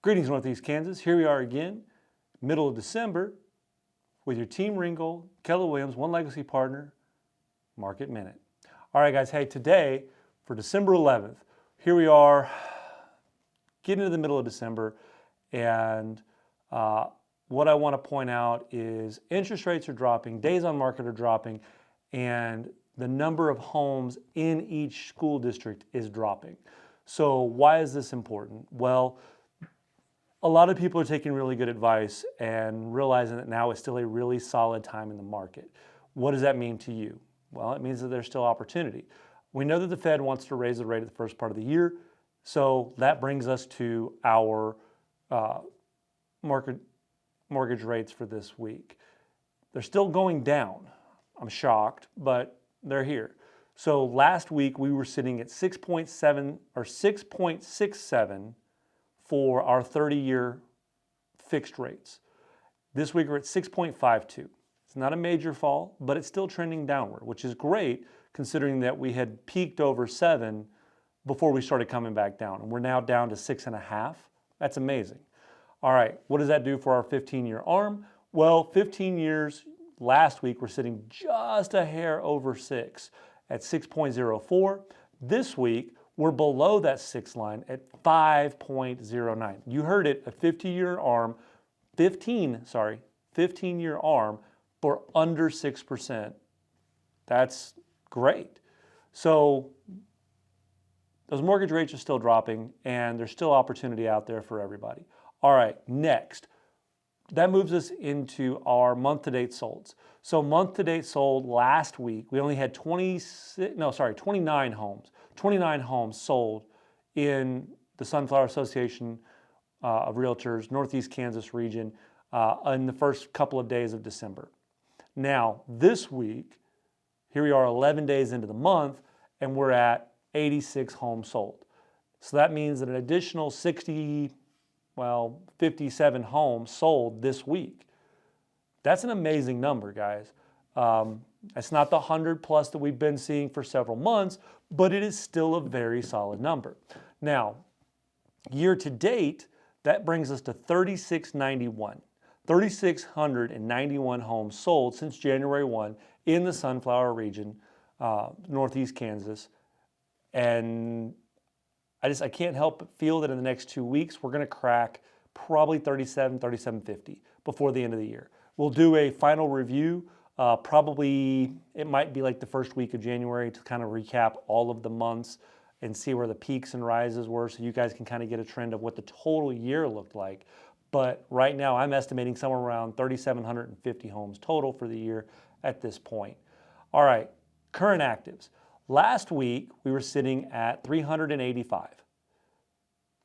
Greetings, Northeast Kansas. Here we are again, middle of December, with your Team Ringgold, Keller Williams, One Legacy Partner, Market Minute. All right, guys. Hey, today, for December 11th, here we are, getting into the middle of December, and what I want to point out is interest rates are dropping, days on market are dropping, and the number of homes in each school district is dropping. So why is this important? Well, a lot of people are taking really good advice and realizing that now is still a really solid time in the market. What does that mean to you? Well, it means that there's still opportunity. We know that the Fed wants to raise the rate at the first part of the year, so that brings us to our mortgage rates for this week. They're still going down. I'm shocked, but they're here. So last week we were sitting at 6.7 or 6.67 for our 30-year fixed rates. This week we're at 6.52. It's not a major fall, but it's still trending downward, which is great considering that we had peaked over 7 before we started coming back down. And we're now down to 6.5. That's amazing. All right, what does that do for our 15-year ARM? Well, 15 years, last week we're sitting just a hair over 6 at 6.04. This week, we're below that 6 line at 5.09. You heard it, a 15-year ARM for under 6%. That's great. So those mortgage rates are still dropping and there's still opportunity out there for everybody. All right, next. That moves us into our month-to-date solds. So month-to-date sold last week, we only had 29 homes. 29 homes sold in the Sunflower Association of Realtors, Northeast Kansas region, in the first couple of days of December. Now, this week, here we are 11 days into the month, and we're at 86 homes sold. So that means that an additional 57 homes sold this week. That's an amazing number, guys. It's not the 100 plus that we've been seeing for several months, but it is still a very solid number. Now, year to date, that brings us to 3691. 3,691 homes sold since January 1 in the Sunflower region, Northeast Kansas. And I can't help but feel that in the next 2 weeks, we're going to crack probably 3750 before the end of the year. We'll do a final review. Probably it might be like the first week of January to kind of recap all of the months and see where the peaks and rises were so you guys can kind of get a trend of what the total year looked like. But right now I'm estimating somewhere around 3,750 homes total for the year at this point. All right, current actives. Last week we were sitting at 385.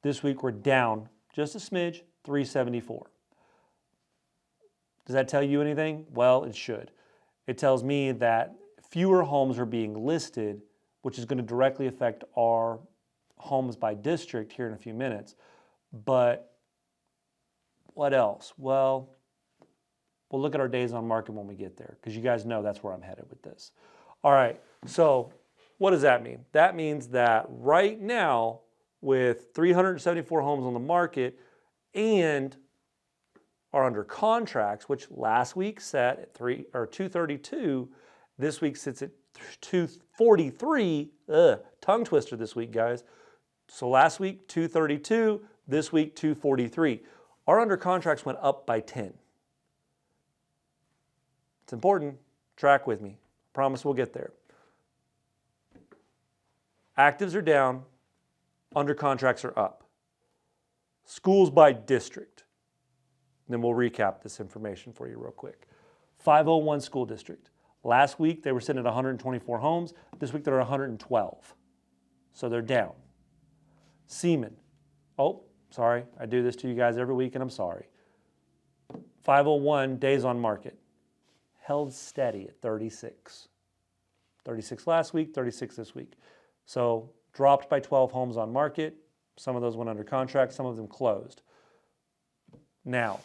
This week we're down just a smidge, 374. Does that tell you anything? Well, it should. It tells me that fewer homes are being listed, which is going to directly affect our homes by district here in a few minutes. But what else? Well, we'll look at our days on market when we get there, because you guys know that's where I'm headed with this. All right, so what does that mean? That means that right now, with 374 homes on the market and are under contracts, which last week sat at 232, this week sits at 243. Tongue twister this week, guys. So last week 232, this week 243. Our under contracts went up by 10. It's important. Track with me. Promise we'll get there. Actives are down, under contracts are up. Schools by district. Then we'll recap this information for you real quick. 501 school district. Last week they were sitting at 124 homes. This week they're at 112. So they're down. Seaman. Oh, sorry. I do this to you guys every week and I'm sorry. 501 days on market. Held steady at 36. 36 last week, 36 this week. So dropped by 12 homes on market. Some of those went under contract, some of them closed. Now,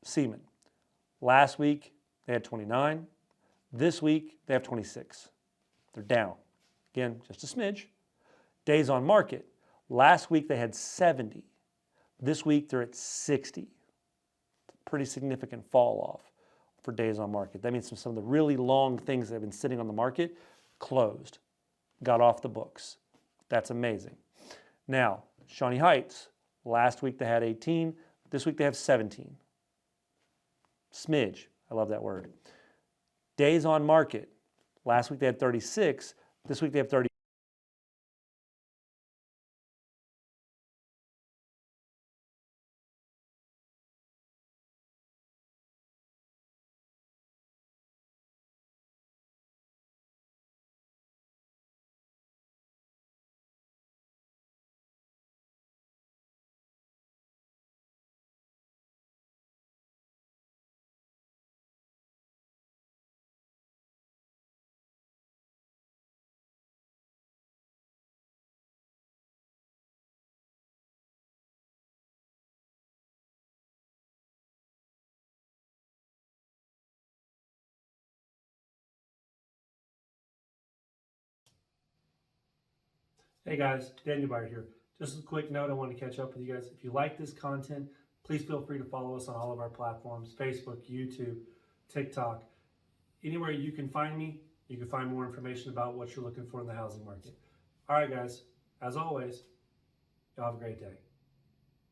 Seaman. Last week they had 29. This week they have 26. They're down. Again, just a smidge. Days on market. Last week they had 70. This week they're at 60. Pretty significant fall off for days on market. That means some of the really long things that have been sitting on the market closed, got off the books. That's amazing. Now, Shawnee Heights, last week they had 18. This week they have 17. Smidge, I love that word. Days on market, last week they had 36. This week they have 30. Hey guys, Daniel Byard here. Just a quick note, I want to catch up with you guys. If you like this content, please feel free to follow us on all of our platforms, Facebook, YouTube, TikTok. Anywhere you can find me, you can find more information about what you're looking for in the housing market. All right guys, as always, y'all have a great day.